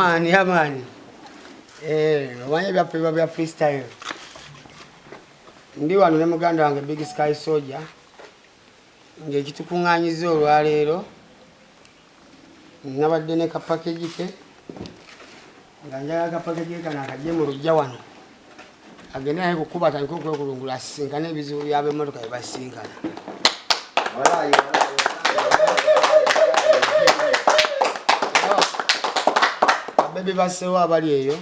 Yaman. Wanya bya peba bya freestyle. Ndi wano ne muganda wange Big Sky Sojjah. Nge kitukunganyiza olwaleero. Nabadde ne ka package ke. Nganja ka package kana kaje mu lujja wano. Agenda naye kukuba tanko kwekulungula asinkana ebizibu byabe emmotoka ebasinkana. Walayi. Baby basewa abali eyo.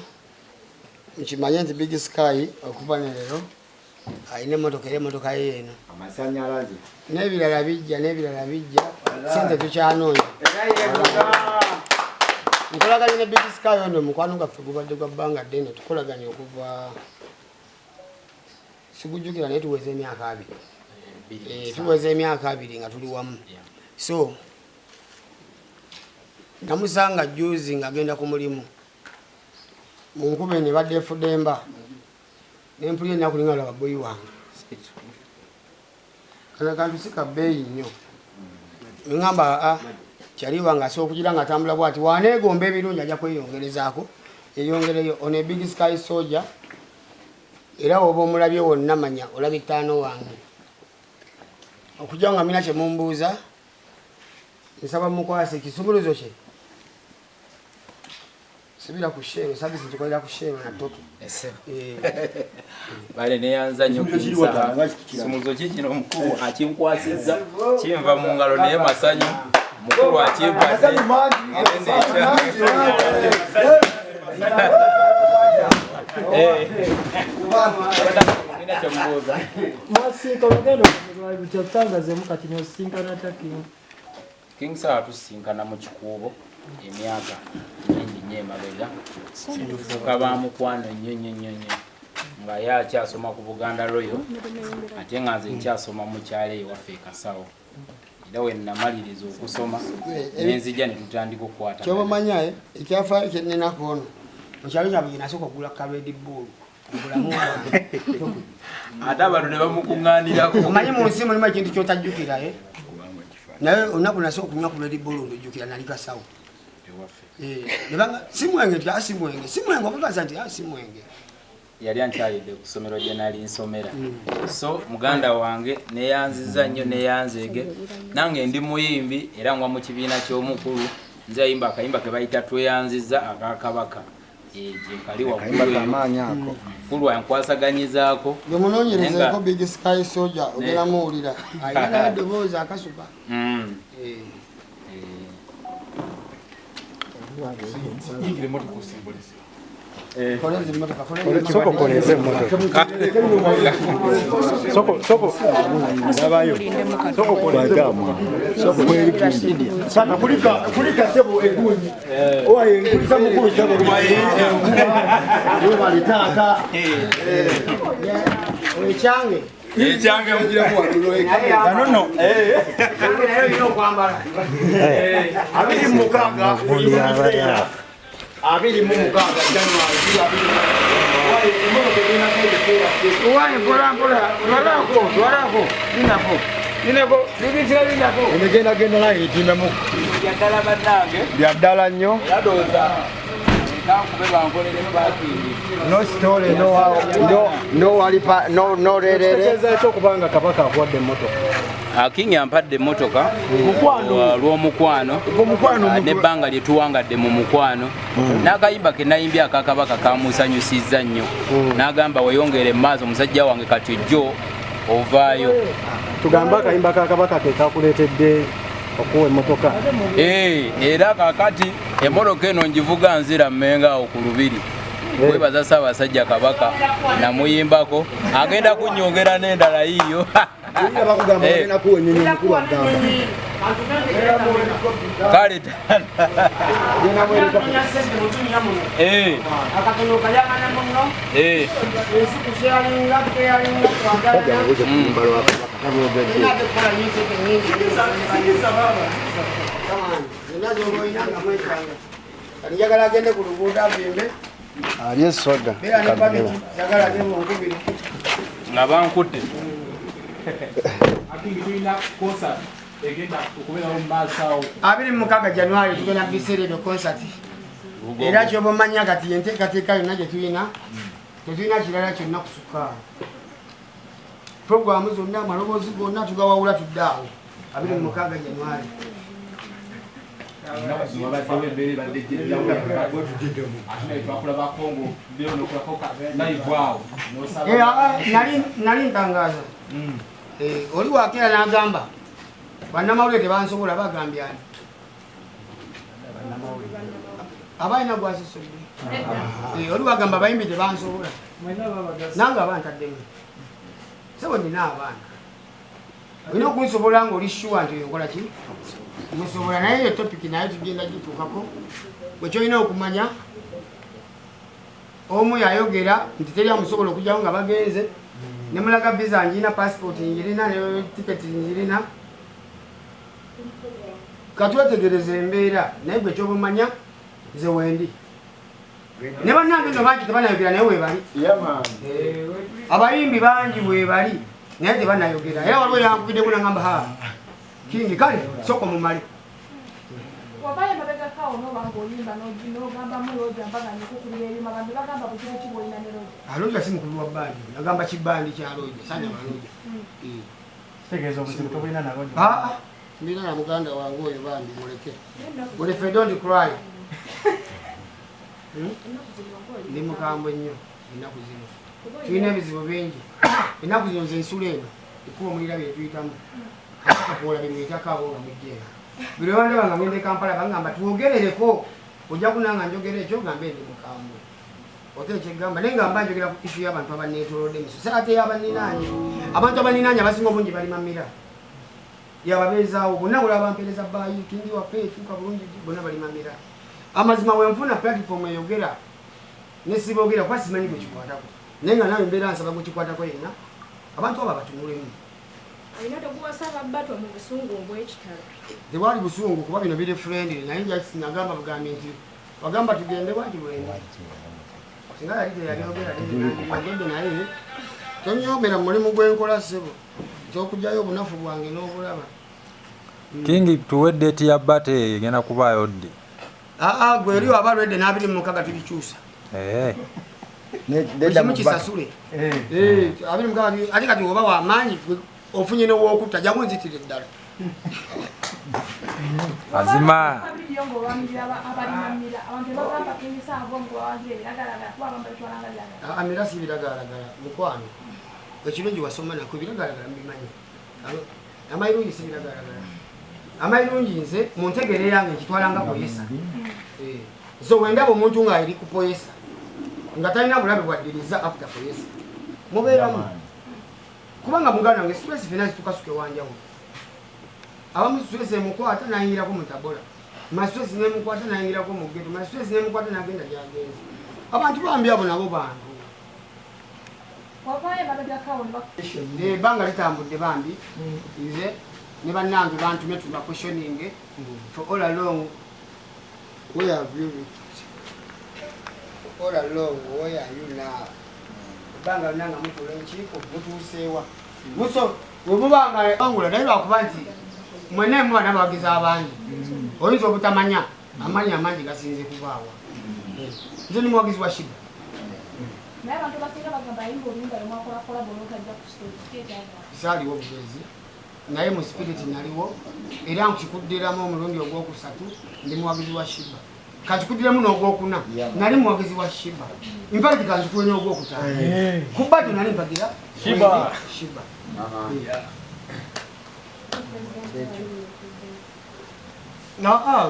Nchimanye nti Big Sky okuva ne leero ayine emmotoka yeeno. Amasanyalaze. N'ebirala bijja. Sente tukyanoonya. Nkolaganye ne Big Sky ono mukwano gaffe gubadde gwa bbanga ddene tukolaganye okuva sigujjukira naye tuweze emyaka 2. Tuweze emyaka 2 nga tuli wamu. So namusanga juzi ngagenda ku mulimu. Munkube ne badde fudemba. Nempulye ennaku lingala baboyi wange. Kana kantu sika beyi nnyo. Ngamba kyali wange asobola okugira nga atambula bwati waneegomba ebirungi ajja kweyongerezaako. Eyongereyo one Big Sky Sojjah. Era oba omulabye wonna manya olabye ttaano wange. Okujja nga mina kye mumbuuza. Nsaba mukwase ekisumuluzo kye. Sibira ku share service tukolera ku share na toto. Bale ne yanza nnyo kusa. Kisumuluzo kino omukulu akinkwasizza kinva mu ngalo naye masanyu. Mukulu akimpadde. King Saha tusinkana mu kikuubo emyaka mingi nnyo emabega. Tufuuka ba mukwano nnyo nga ye akyasoma ku Buganda Royal ate nga nze nkyasoma mu kyalo ewaffe Kasawo. Era we namaliriza okusoma nenzija ne tutandika okukwata. Kyobamanyaye ekyafaayo kye nnenako ono mukyalo kyabwe nasooka okugula kabedi bboolu. Ate abantu ne bamukuŋŋaanirako. Omanyi mu nsi mulimu ekintu kyotajjukira naye olunaku nasooka okunywa ku Red Bull ondojjukira nali Kasawo. Simwenge simwenge omubaza nti simwenge. Yali ankyayidde ku ssomero gye nali nsomera. So muganda wange neyanziza nnyo neyanzeege. Nange ndi muyimbi era ngwa mu kibiina ky'omukulu. Nze ayimba akayimba ke bayita tweyanziza akakabaka. Kali wakuimba amaanyi ako. Mukulu yankwasaganyizaako. Yomunoonyerezeeko Big Sky Sojjah ogera muwulira. Ayina eddoboozi akasupa. Soko koleze motoka. Soko. Nabayo. Soko koleze gama. Soko kweli kindi. Sana kulika sebo egunyi. Oye kulisa mukuru sebo kumaye. Yo balitaka. Echange. Echange mujira mu watulo ekanga. Nono. Nayo yo kwambala. Abiri mukanga. Abiri mu mukanga January. Uwaye pola. Warako. Dinako. Genda naye itimbe mu. Yaddala bannange. Byaddala nnyo. Yadoza. Kankube bankolere parking. No story, no walipa, no rerere. Tekeza ekokubanga kabaka akwadde emmotoka. King yampadde emmotoka lw'omukwano n'ebbanga lye tuwangadde mu mukwano. N'akayimba ke nayimbye akakabaka kamusanyusizza nnyo. N'agamba weyongere maaso omusajja wange kati jjo ovaayo. Tugamba akayimba kakabaka ke kakuleetedde okuwa emmotoka. Era kakati emmotoka eno ngivuga nzira mmenga awo ku lubiri. Webaza Ssaabasajja Kabaka namuyimbako agenda kunnyongera n'endala yiyo. Kale njagala agende ku luguudo avimbe. Aliye soda. Njagala agende mu nkubiri. Nga bankutte. Akingi tulina concert egenda okubeera mu maaso awo. 26 January tugenda biseera ebyo concert. era kyobamanya kati enteekateeka yonna gye tulina tetulina kirala kyonna kusukaawo programu zonna amaloboozi gonna tugawawula tuddaawo 26 January nali ntangaza oli wakeera n'agamba bannamawulire tebansobola bagambye ani abalina gwasisodde oli wagamba abayimbi tebansobola nange abantaddemu sebo nina abaana olina okunsobola ngaoli shuwa nti okola ki musobola naye eyo topiki naye tugenda gituukako bwekyolina okumanya omu yayogera nti teri amusobola okujjawo nga bagenze nemulaga visa njirina passport njirina ne tiketi njirina katwetegereza embeera naye gwe kyobumanya nze wendi ne bannange no bangi tebanayogera naye webali abayimbi bangi webali naye tebanayogera era waliwo yankubiddeku nagamba ha kingi kale soko mumale wabaye mabega kao no bangoyimba no gamba muloja mpaka nikukulira ebyuma bantu bagamba bukimu kiboyina ne loja aloja si mukulu wa bandi nagamba kibandi kya loja sanya baloja tegeeza obuzibu tobulina naloja mbina na muganda wange oyo bandi muleke mulefe don't cry ndi mukambwe nnyo ennaku zino tulina ebizibu bingi ennaku zino nze ensula eno ekuba omulira bye tuyitamu akakola bimwitako nga mujjeera buli wandaba nga ngende Kampala bagamba twogerereko ojja kunanga njogera ekyo gambe ndi mukambwe otekyegamba naye ngamba njogera ku ishu y'abantu abaneetolodde miso ate y'abaninaanye abantu abaninaanye abasinga obungi bali mamira yababeezaawo bonna buli abampeereza baayi kingi waffe etuuka bulungi bonna bali mamira amazima wenfuna platform eyogera nesiboogera kuba simanyi gwe kikwatako naye nga nawe embeera nsaba gwe kikwatako yenna abantu abo batunulemu tewali busungu kuba bino biri friendly naye nagamba bugambi nti wagamba tugende bwati bwenda singa yali teyayogera agende naye tonyomera mu mulimu gwenkola ssebo kyokugjayo obunafu bwange n'obulaba Kingi tuwedde eti ya bate egenda kubaayo ddi gwe eriwo aba lwedde n'26 tubikyusa ekimu kisasule 26 ate kati oba wamaanyi ofunye n'owokutta jamu nzitire ddala azima amira si biragalalagala mukwano ekirungi wasoma nako biragalagala mbimanyi amayirungi si biragalagala amayirungi nze muntegere yange nkitwalanga poyesa so wendaba omuntu ng'ayiri ku poyesa nga talina bulabe bwaddiriza after poyesa mubeeramu kubanga muganda wange stress finance tukasuke wanjawulo abamu stress emukwata nayingirako mutabola mastress nemukwata nayingirako mugeto mastress nemukwata nagenda gyagenzi abantu bambi abo nabo bantu ebbanga litambudde bambi nze ne bannange bantume tuba questioning for all along where have you reached all along where are you now ebbanga linanga mutula enkiiko mutuuseewa muso webubanga bangula naye lwakuba nti mwena mwana bawagizi abangi oyinza obutamanya amanyi amangi gasinze kubaawa nze ni muwagizi wa shiba saaliwo bugezi naye mu spirit naliwo era nkikuddiramu omulundi ogwokusatu ndi muwagizi wa shiba kankikuddiremu n'ogwokuna nali muwagizi wa shiba infact kankikuwe n'ogwokutaano kubadde nali mpagira shiba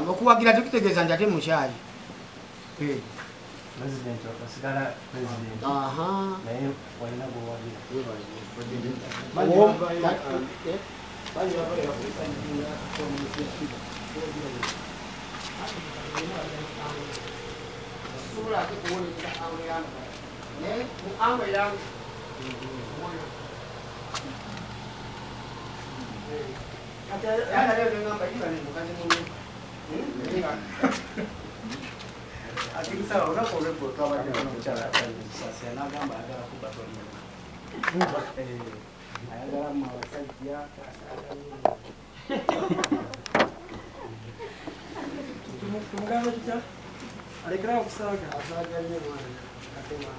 okuwagira tekitegeeza nti ate mukyayi President okasigala president. Naye walina gwewagira. Akisa unapoule kwa wale wanaochara sasa anagamba agala kubatoni. Ayagala mawasaidia kasada. Tumugamba kita alekera okusaaga asaaga nnyo mwana katema